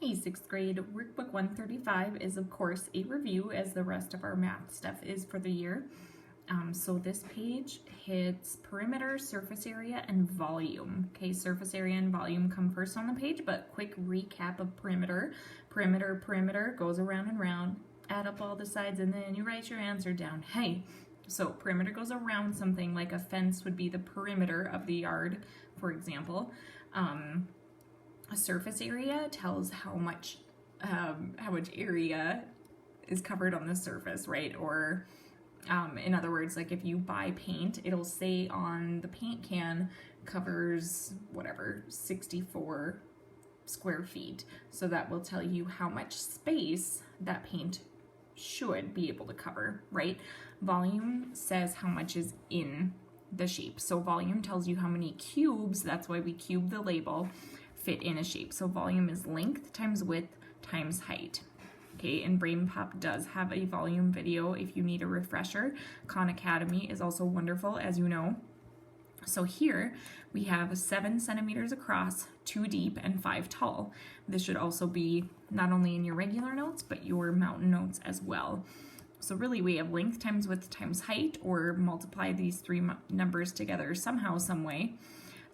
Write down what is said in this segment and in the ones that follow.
Hey, 6th grade, workbook 135 is of course a review, as the rest of our math stuff is for the year. So this page hits perimeter, surface area, and volume. Okay, surface area and volume come first on the page, but quick recap of perimeter. Perimeter goes around and round, add up all the sides, and then you write your answer down. Hey, so perimeter goes around something, like a fence would be the perimeter of the yard, for example. A surface area tells how much area is covered on the surface, right? Or in other words, like if you buy paint, it'll say on the paint can covers whatever 64 square feet. So that will tell you how much space that paint should be able to cover, right? Volume says how much is in the shape. So volume tells you how many cubes, that's why we cube the label, fit in a shape. So volume is length times width times height. Okay, and Brain Pop does have a volume video if you need a refresher. Khan Academy is also wonderful, as you know. So here we have 7 centimeters across, 2 deep, and 5 tall. This should also be not only in your regular notes, but your mountain notes as well. So really we have length times width times height, or multiply these three numbers together somehow, some way.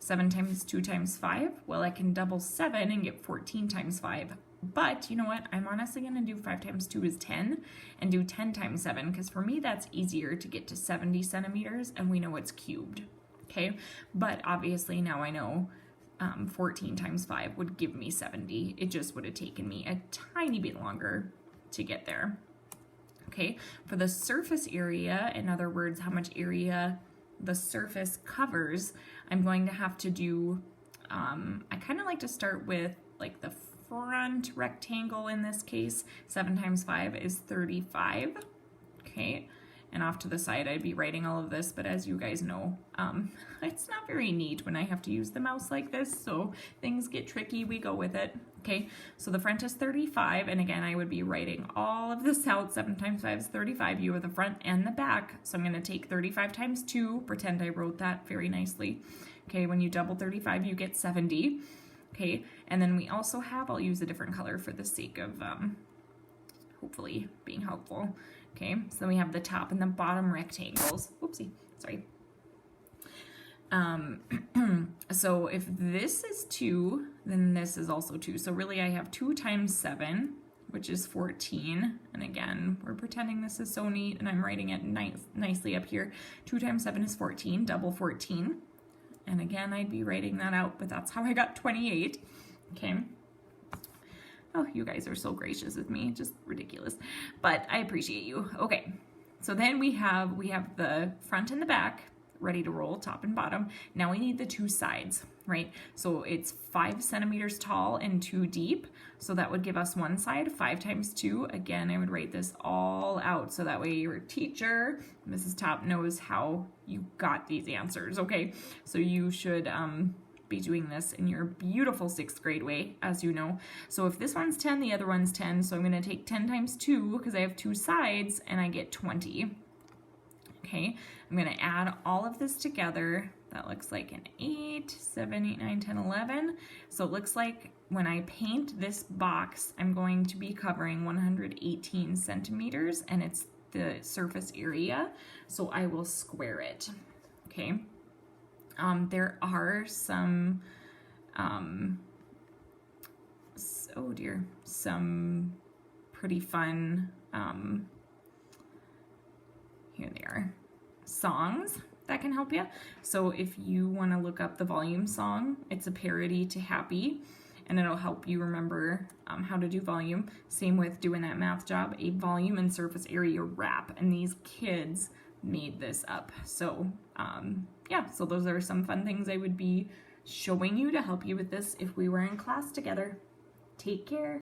7 times 2 times 5, well, I can double 7 and get 14 times 5. But you know what? I'm honestly going to do 5 times 2 is 10 and do 10 times 7, because for me that's easier to get to 70 centimeters, and we know it's cubed. Okay, but obviously now I know 14 times 5 would give me 70. It just would have taken me a tiny bit longer to get there. Okay, for the surface area, in other words, how much area the surface covers, I'm going to have to do, I kind of like to start with like the front rectangle in this case. 7 times 5 is 35. Okay, and off to the side I'd be writing all of this, but as you guys know, it's not very neat when I have to use the mouse like this, so things get tricky, we go with it. Okay, so the front is 35, and again I would be writing all of this out. 7 times 5 is 35. You have the front and the back, so I'm going to take 35 times 2, pretend I wrote that very nicely. Okay, when you double 35 you get 70. Okay, and then we also have, I'll use a different color for the sake of hopefully being helpful. Okay, so we have the top and the bottom rectangles. Whoopsie, sorry. So if this is 2, then this is also 2. So really I have 2 times 7, which is 14. And again, we're pretending this is so neat, and I'm writing it nicely up here. 2 times 7 is 14, double 14. And again, I'd be writing that out, but that's how I got 28. Okay. Oh, you guys are so gracious with me, just ridiculous. But I appreciate you. Okay, so then we have the front and the back ready to roll, top and bottom. Now we need the 2 sides, right? So it's 5 centimeters tall and 2 deep. So that would give us one side. 5 times 2, again, I would write this all out, so that way your teacher, Mrs. Top, knows how you got these answers, okay? So you should be doing this in your beautiful 6th grade way, as you know. So if this one's 10, the other one's 10. So I'm going to take 10 times 2, because I have 2 sides, and I get 20. Okay, I'm going to add all of this together. That looks like an 8, 7, 8, 9, 10, 11. So it looks like when I paint this box, I'm going to be covering 118 centimeters, and it's the surface area. So I will square it. Okay. There are some, oh dear, some pretty fun, here they are, songs that can help you. So if you want to look up the volume song, it's a parody to Happy, and it'll help you remember how to do volume. Same with doing that math job, a volume and surface area rap, and these kids made this up. So yeah, so those are some fun things I would be showing you to help you with this if we were in class together. Take care.